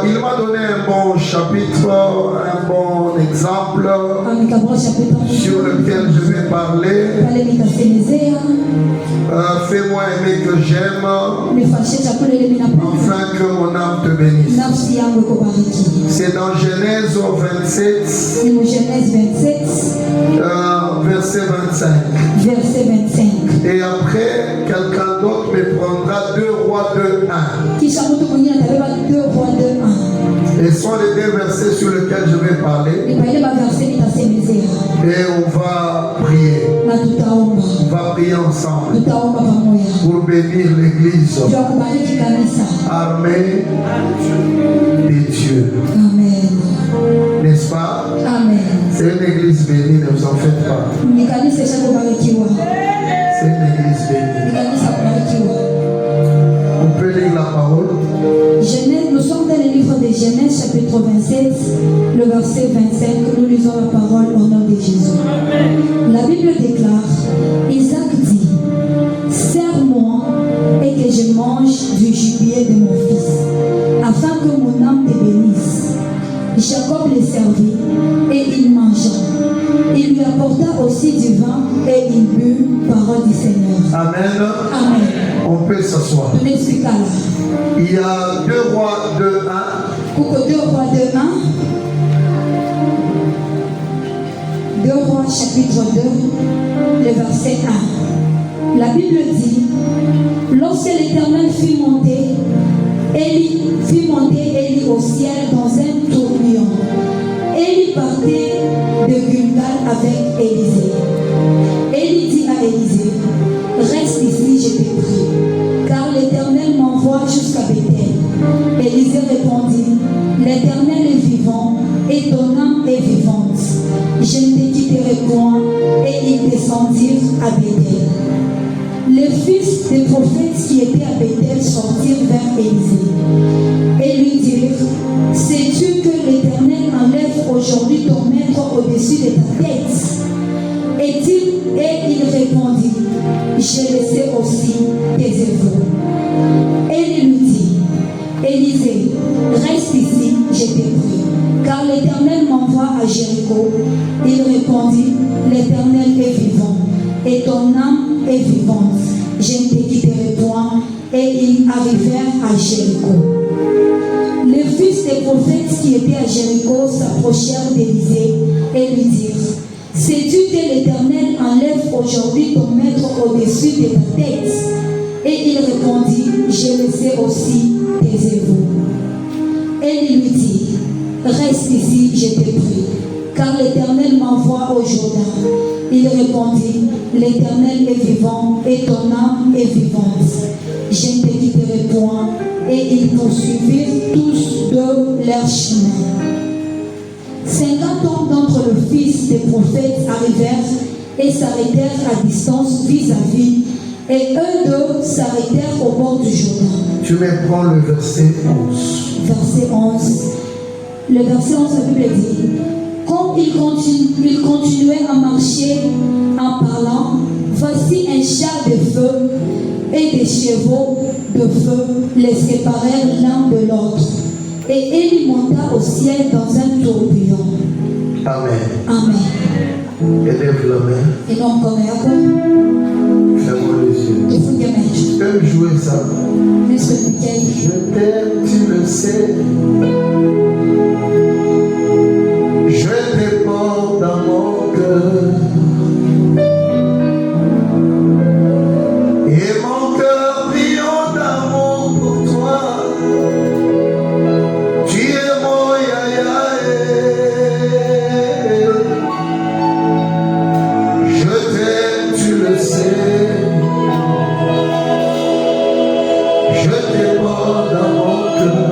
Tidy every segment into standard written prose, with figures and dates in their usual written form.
Il m'a donné un bon chapitre, un bon exemple sur lequel je vais parler. Fais-moi aimer que j'aime, afin que mon âme te bénisse. C'est dans Genèse 27, verset 25. Et après, quelqu'un d'autre me prendra 2 Rois 2:1. Et ce sont les 2 versets sur lesquels je vais parler. Et on va prier. On va prier ensemble pour bénir l'église armée de Dieu. Amen. N'est-ce pas? Amen. C'est une église bénie, ne vous en faites pas. C'est une église bénie. On peut lire la parole. Nous sommes dans le livre de Genèse, chapitre 27, le verset 25. Nous lisons la parole au nom de Jésus. La Bible déclare, Isaac dit, serre-moi et que je mange du gibier de mon fils, afin que mon âme te bénisse. Jacob le servit et il mangea. Il lui apporta aussi du vin et il but, parole du Seigneur. Amen. Amen. On peut s'asseoir. Il y a 2 Rois 2:1. 2 Rois 2:1. 2 Rois chapitre 2, le verset 1. La Bible dit, lorsque l'Éternel fit monter Élie au ciel dans un tourbillon, Élie partait de Gilgal avec Élisée. Élie dit à Élisée, reste ici, je te prie, car l'Éternel m'envoie jusqu'à Bethel. Élisée répondit, l'Éternel est vivant et ton âme est vivante. Je ne te quitterai point. Et ils descendirent à Bethel. Les fils des prophètes qui étaient à Bethel sortirent vers Élisée et lui dirent, sais-tu que l'Éternel enlève aujourd'hui ton maître au-dessus de ta tête? Et il répondit, je le sais aussi, taisez-vous. Et il lui dit, Élisée, reste ici, je te prie, car l'Éternel m'envoie à Jéricho. Il répondit, l'Éternel est vivant et ton âme est vivante. Je ne te quitterai point. Et ils arrivèrent à Jéricho. Les fils des prophètes qui étaient à Jéricho s'approchèrent d'Élisée et lui dirent, sais-tu que l'Éternel enlève aujourd'hui ton maître au-dessus de ta tête? Et il répondit, je le sais aussi, taisez-vous. Et il lui dit, reste ici, je te prie, car l'Éternel m'envoie au Jourdain. Il répondit, l'Éternel est vivant et ton âme est vivante. Je ne te quitterai point. Et ils poursuivirent tous de leur chemin. 50 hommes d'entre les fils des prophètes arrivèrent et s'arrêtèrent à distance vis-à-vis, et eux deux s'arrêtèrent au bord du Jourdain. Tu me prends le verset 11. Verset 11. Le verset 11, la Bible dit, comme ils continuaient à marcher en parlant, voici un char de feu et des chevaux de feu les séparèrent l'un de l'autre. Et Élie monta au ciel dans un tourbillon. Amen. Amen. Élève la main. Et non comme Ferme les yeux. Tu peux jouer ça. Je t'aime, tu le sais. Je te porte dans mon cœur. Et mon cœur brille d'amour pour toi. Tu es mon yaya. Je t'aime, tu le sais. Je te porte dans mon cœur.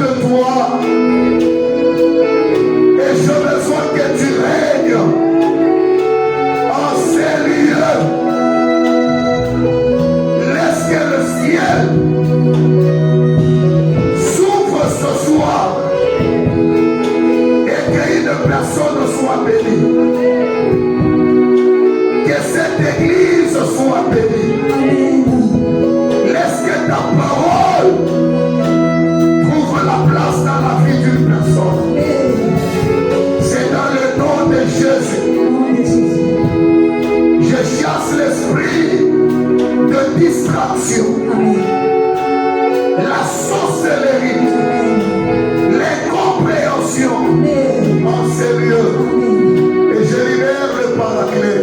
de toi. Et j'ai besoin que tu règnes en ces lieux. Laisse que le ciel s'ouvre ce soir et qu'une personne soit bénie. Que cette église soit bénie. Laisse que ta parole trouve la place dans la vie d'une personne. C'est dans le nom de Jésus. Je chasse l'esprit de distraction, la sorcellerie, l'incompréhension en ces lieux. Et je libère le paraclet.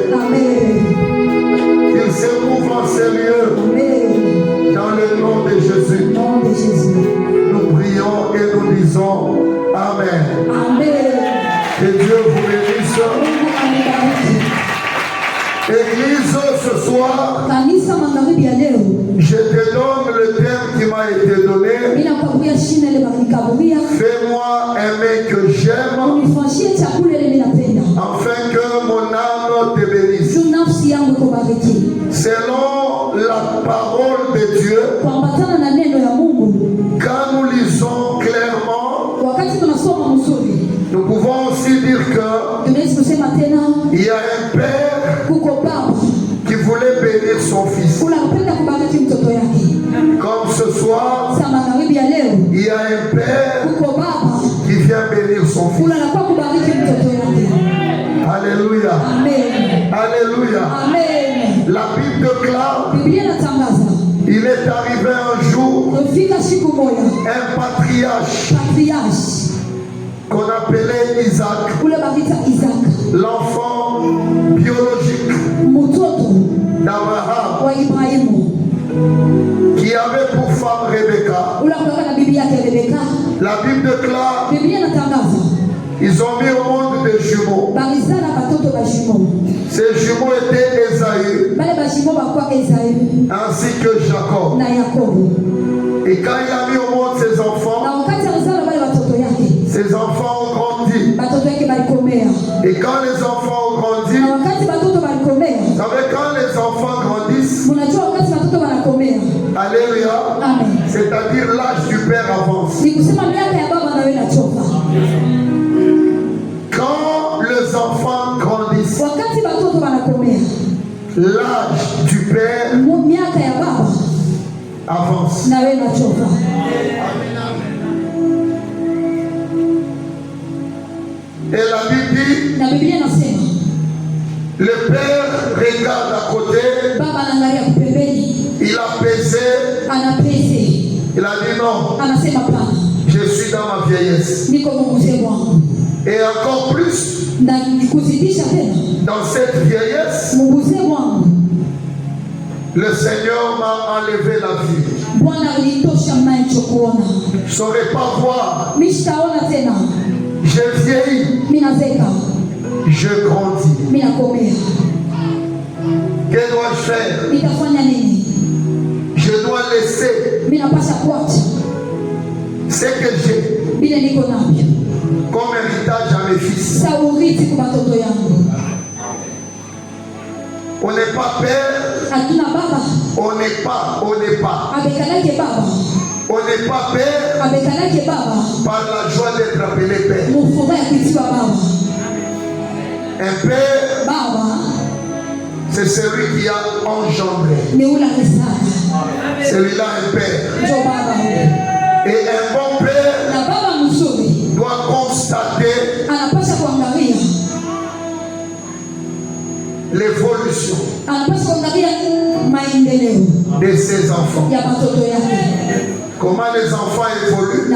Qu'il se mouve en ces lieux. Dans le nom de Jésus. Nous prions et nous disons Amen. Que Dieu vous bénisse. Église, ce soir, je te donne le thème qui m'a été donné. Fais-moi aimer que j'aime, afin que mon âme te bénisse. Selon la parole de Dieu, quand nous lisons clairement, nous pouvons aussi dire que il y a un père qui voulait bénir son fils. Comme ce soir, il y a un père qui vient bénir son fils. Alléluia. Alléluia. La Bible déclare, il est arrivé un jour, un patriarche qu'on appelait Isaac, l'enfant biologique d'Abraham, qui avait pour femme Rebecca. La Bible déclare, ils ont mis au monde des jumeaux. Ces jumeaux étaient Ésaü ainsi que Jacob. Et quand il a mis au monde ses enfants ont grandi. Et quand les enfants ont grandi, vous savez, quand les enfants grandissent, alléluia, c'est-à-dire l'âge du père avance. Quand les enfants grandissent, l'âge du père avance. Et la Bible dit, le père regarde à côté, il a pesé, il a dit non, je suis dans ma vieillesse. Et encore plus, dans cette vieillesse, le Seigneur m'a enlevé la vie. Je ne saurais pas voir. Je vieillis. Je grandis. Que dois-je faire? Je dois laisser ce que j'ai comme héritage à mes fils. On n'est pas père. On n'est pas. On n'est pas père par la joie d'être appelé père. Un père, c'est celui qui a engendré. Celui-là, un père. Et un bon père doit constater l'évolution de ses enfants. Comment les enfants évoluent,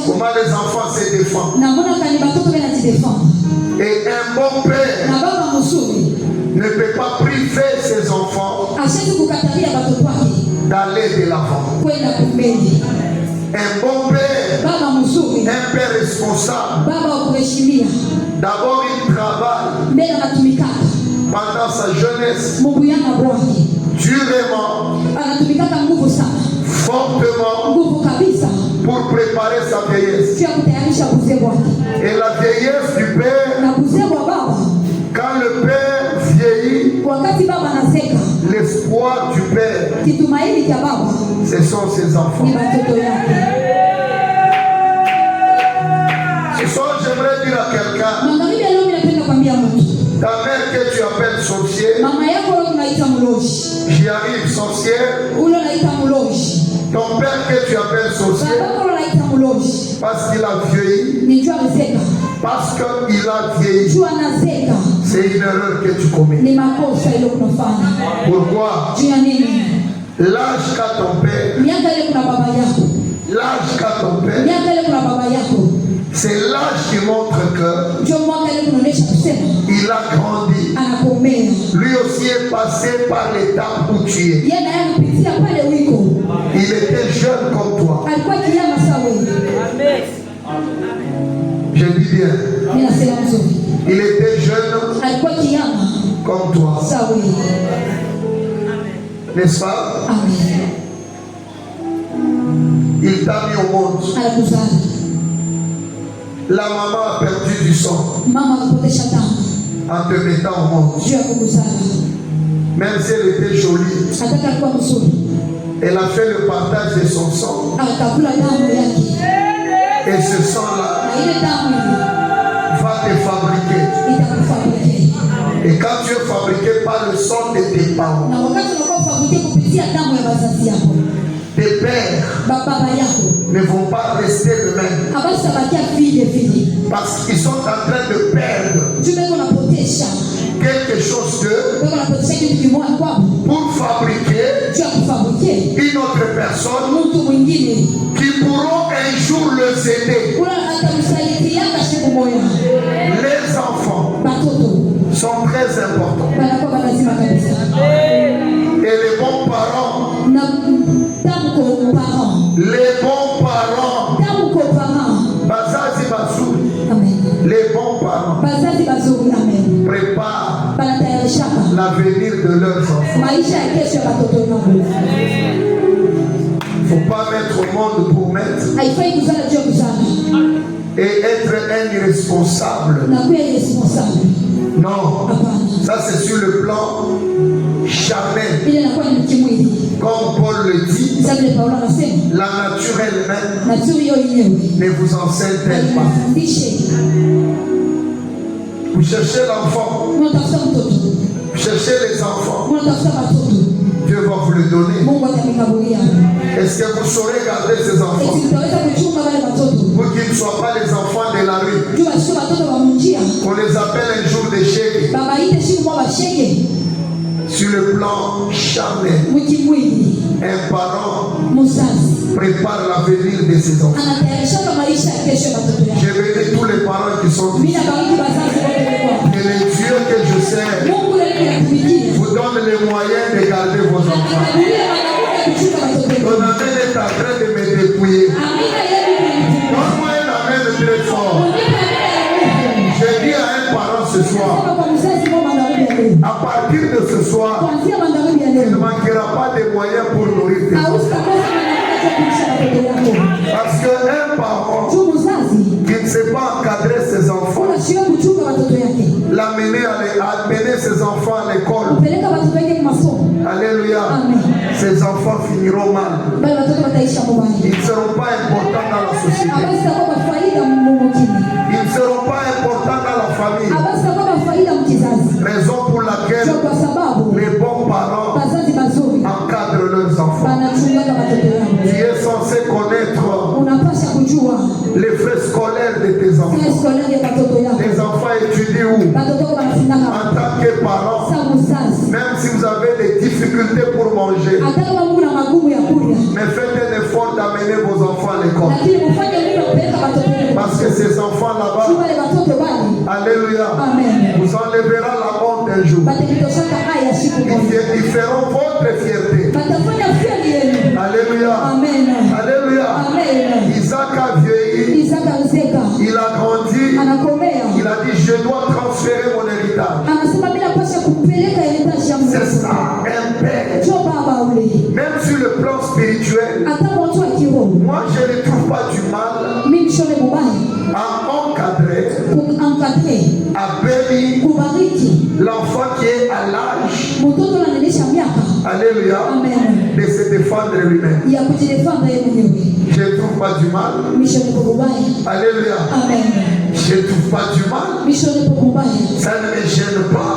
comment les enfants se défendent. Et un bon père ne peut pas priver ses enfants d'aller de l'avant. Un bon père, un père responsable, d'abord il travaille pendant sa jeunesse, durement, fortement, pour Et la vieillesse du père, quand le père vieillit, l'espoir du père, ce sont ses enfants. Ce soir, j'aimerais dire à quelqu'un, ta mère que tu appelles sorcier, j'y arrive sorcière, ton père que tu appelles sorcier, parce qu'il a vieilli, parce qu'il a vieilli, c'est une erreur que tu commets. Pourquoi? L'âge qu'a ton père, l'âge qu'a ton père, c'est l'âge qui montre que il a grandi. Lui aussi est passé par l'étape où tu es. Il était jeune comme toi. Je dis bien. Il était jeune comme toi. N'est-ce pas? Il t'a mis au monde. La maman a perdu du sang en te mettant au monde. Même si elle était jolie, elle a fait le partage de son sang. Et ce sang-là va te fabriquer. Et quand tu es fabriqué par le sang de tes parents, tes pères ne vont pas rester le même. Parce qu'ils sont en train de perdre quelque chose d'eux pour fabriquer une autre personne qui pourront un jour les aider. Les enfants sont très importants. Et les bons parents, Bazazi Bazou, les bons parents préparent l'avenir de leurs enfants. Il ne faut pas mettre au monde pour mettre et être un irresponsable. Non, ça c'est sur le plan charnel. Comme Paul le dit, la nature elle-même ne vous enseigne-t-elle pas? Vous cherchez l'enfant, vous cherchez les enfants, Dieu va vous le donner. Est-ce que vous saurez garder ces enfants pour qu'ils ne soient pas les enfants de la rue, qu'on les appelle un jour des chèques? Sur le plan charnel, un parent prépare l'avenir de ses enfants. Je bénis tous les parents qui sont ici. Que le Dieu que je sers vous donne les moyens de garder vos enfants. Ton amen est en train de me dépouiller. Donne-moi un amen très fort. Je dis à un parent ce soir, à partir de ce soir, tu ne manqueras pas de moyens pour nourrir tes enfants. Parce qu'un parent qui ne sait pas encadrer ses enfants, l'amener à amener ses enfants à l'école, alléluia, ses enfants finiront mal. Ils ne seront pas importants dans la société. Ils ne seront pas importants dans la famille. Raison pour laquelle les bons parents encadrent leurs enfants. Tu es censé connaître les frais scolaires de tes enfants. Tes enfants étudient où? En tant que parents, même si vous avez des difficultés pour manger, mais faites un effort d'amener vos enfants à l'école. Parce que ces enfants là-bas, alléluia, vous enlèverez la honte un jour. Ils feront votre fierté. Alléluia. Alléluia. Isaac a vieilli. Il a grandi. Il a dit, je dois transférer mon héritage. C'est ça, un père. Même sur le plan spirituel, moi je ne trouve pas du mal à encadrer, à bénir l'enfant qui est à l'âge, alléluia, de se défendre lui-même. Je ne trouve pas du mal. Alléluia. Je ne trouve pas du mal. Ça ne me gêne pas.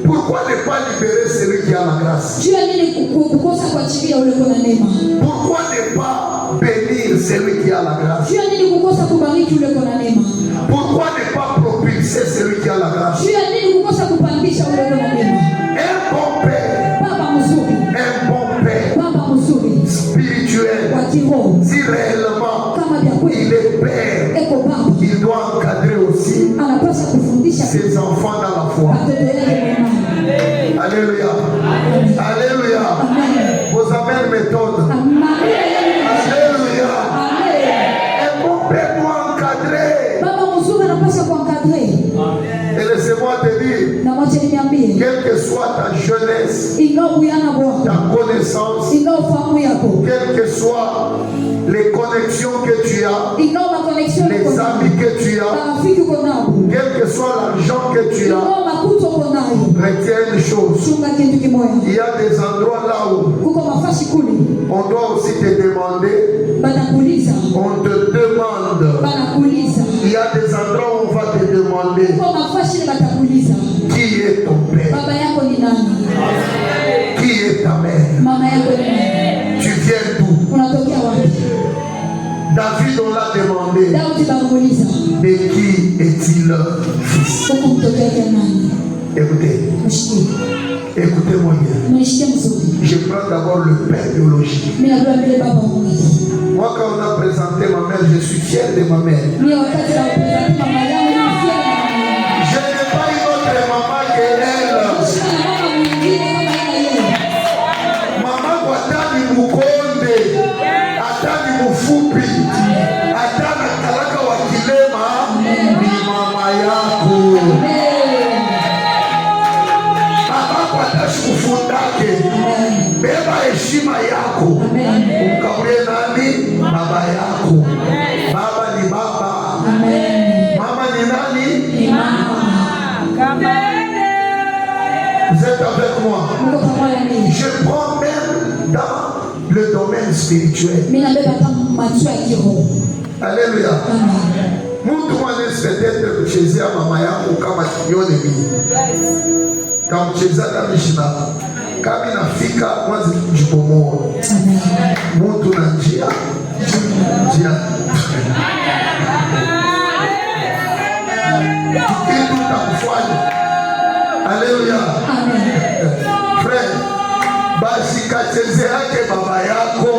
Pourquoi ne pas libérer celui qui a la grâce? Pourquoi ne pas bénir celui qui a la grâce? Pourquoi ne pas propulser celui qui a la grâce? Un bon père, un bon père spirituel, si réellement il est père, il doit encadrer aussi ses enfants dans la foi. Alléluia. Alléluia. Vos amens méthodes. Alléluia. Un bon père doit encadrer. Et laissez-moi te dire, quelle que soit ta jeunesse, ta connaissance, quelles que soient les connexions que tu as, les amis que tu as, quel que soit l'argent que tu as, retiens une chose. Il y a des endroits là où on doit aussi te demander. On te demande. Il y a des endroits où on va te demander qui est ton père, qui est ta mère, tu viens d'où? David, on l'a demandé, de qui est-il fils? Écoutez, écoutez-moi bien. Je prends d'abord le père biologique. Moi, quand on a présenté ma mère, je suis fier de ma mère. Je n'ai pas une autre maman qu'elle. Maman, Watani Mukonde, Atani Mufupi, Atana Kalaka Wakilema, ni mama yako. Mama Watashi Kufundake, beba heshima yako. Ukabuye nani? Baba yako. Baba ni baba. Mama ni nani? Ni mama. Vous êtes avec moi? Je prends même dans le domaine spirituel. Alléluia. Mtu mwanespetete kuchezea mama yako kama kinyone mimi. Kama kuchezea kamishina. Kama inafika mwanzo kujibomoa. Mtu na njia. Kitu utakufanya. Alléluia. Frère, basi kacheze yake baba yako.